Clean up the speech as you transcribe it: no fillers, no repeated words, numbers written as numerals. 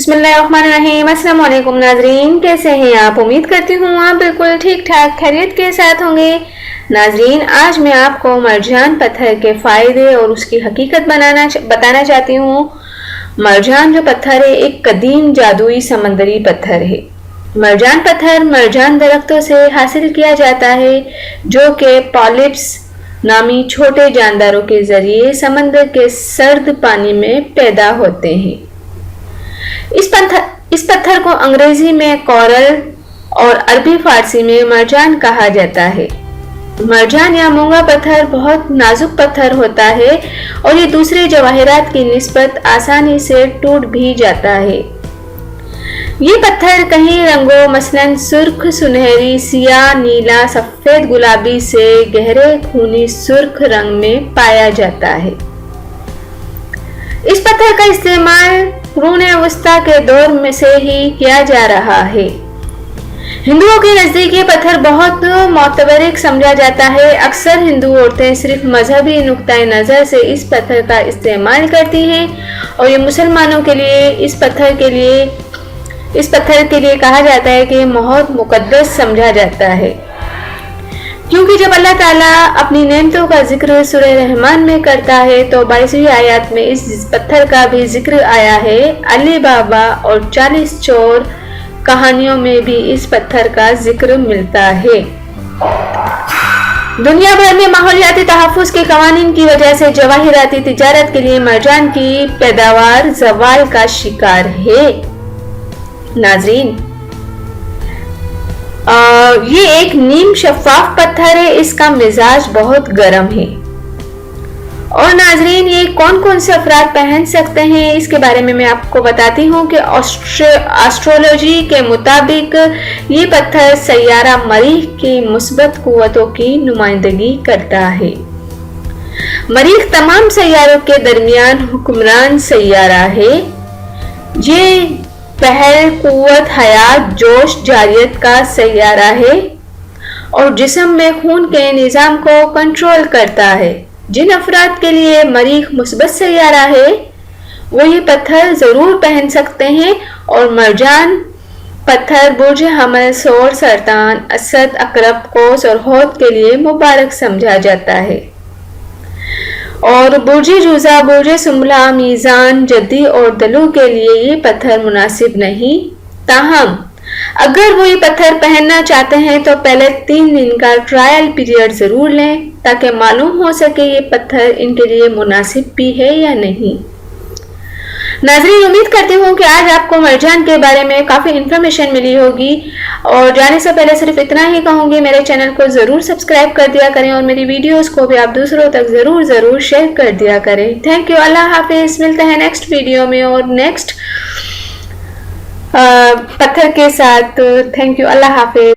बिस्मिल्लाहिर्रहमानिर्रहीम। अस्सलाम वालेकुम नाजरीन, कैसे हैं आप? उम्मीद करती हूँ आप बिल्कुल ठीक ठाक खैरियत के साथ होंगे। नाजरीन, आज मैं आपको मरजान पत्थर के फ़ायदे और उसकी हकीकत बताना चाहती हूँ। मरजान जो पत्थर है एक कदीम जादुई समंदरी पत्थर है। मरजान पत्थर मरजान दरख्तों से हासिल किया जाता है जो कि पॉलिप्स नामी छोटे जानदारों के जरिए समंदर के सर्द पानी में पैदा होते हैं। इस पत्थर को अंग्रेजी में कोरल और अरबी फारसी में मरजान कहा जाता है। मरजान या मूंगा पत्थर बहुत नाजुक पत्थर होता है और ये दूसरे जवाहरात की निस्बत आसानी से टूट भी जाता है। ये पत्थर कई रंगों मसलन सुर्ख, सुनहरी, सियाह, नीला, सफेद, गुलाबी से गहरे खूनी सुर्ख रंग में पाया जाता है। इस पत्थर का इस्तेमाल कुरून वस्ता के दौर में से ही किया जा रहा है। हिंदुओं के नजदीक ये पत्थर बहुत मोतबरिक समझा जाता है। अक्सर हिंदू औरतें सिर्फ मजहबी नुक्ताए नजर से इस पत्थर का इस्तेमाल करती हैं और ये मुसलमानों के लिए इस पत्थर के लिए कहा जाता है कि बहुत मुकद्दस समझा जाता है, क्योंकि जब अल्लाह ताला अपनी नेमतों का जिक्र सूरह रहमान में करता है तो 22वीं आयत में इस पत्थर का भी जिक्र आया है। अली बाबा और 40 चोर कहानियों में भी इस पत्थर का जिक्र मिलता है। दुनिया भर में माहौलियाती तहफ्फुज़ के कवानीन की वजह से जवाहिराती तिजारत के लिए मरजान की पैदावार ज़वाल का शिकार है। नाज़रीन, ये एक नीम शफाफ पत्थर है। इसका मिजाज बहुत गर्म है। और नाजरीन, ये कौन कौन से अफराद पहन सकते हैं इसके बारे में मैं आपको बताती हूँ कि एस्ट्रोलॉजी के मुताबिक ये पत्थर सैयारा मरीख की मुस्बत कुव्वतों की नुमाइंदगी करता है। मरीख तमाम सैयारों के दरमियान हुक्मरान सैयारा है। ये पहल, कुव्वत, हयात, जोश, जारियत का सैयारा है और जिस्म में खून के निज़ाम को कंट्रोल करता है। जिन अफराद के लिए मरीख मुस्बत सैयारा है वो ये पत्थर ज़रूर पहन सकते हैं। और मरजान पत्थर बुर्ज हमल, सोर, सरतान, असद, अकरब, कौस और हौत के लिए मुबारक समझा जाता है। और बुर्ज जुज़ा, बुर्ज सुम्बला, मीज़ान, जद्दी और दलू के लिए ये पत्थर मुनासिब नहीं। ताहम अगर वो ये पत्थर पहनना चाहते हैं तो पहले 3 दिन का ट्रायल पीरियड ज़रूर लें ताकि मालूम हो सके ये पत्थर इनके लिए मुनासिब भी है या नहीं। नाज़रीन, उम्मीद करती हूँ कि आज आपको मरजान के बारे में काफ़ी इन्फॉर्मेशन मिली होगी। और जाने से पहले सिर्फ इतना ही कहूँगी, मेरे चैनल को ज़रूर सब्सक्राइब कर दिया करें और मेरी वीडियोस को भी आप दूसरों तक ज़रूर शेयर कर दिया करें। Thank you. अल्लाह हाफिज़। मिलते हैं नेक्स्ट वीडियो में और नेक्स्ट पत्थर के साथ। Thank you. अल्लाह हाफिज़।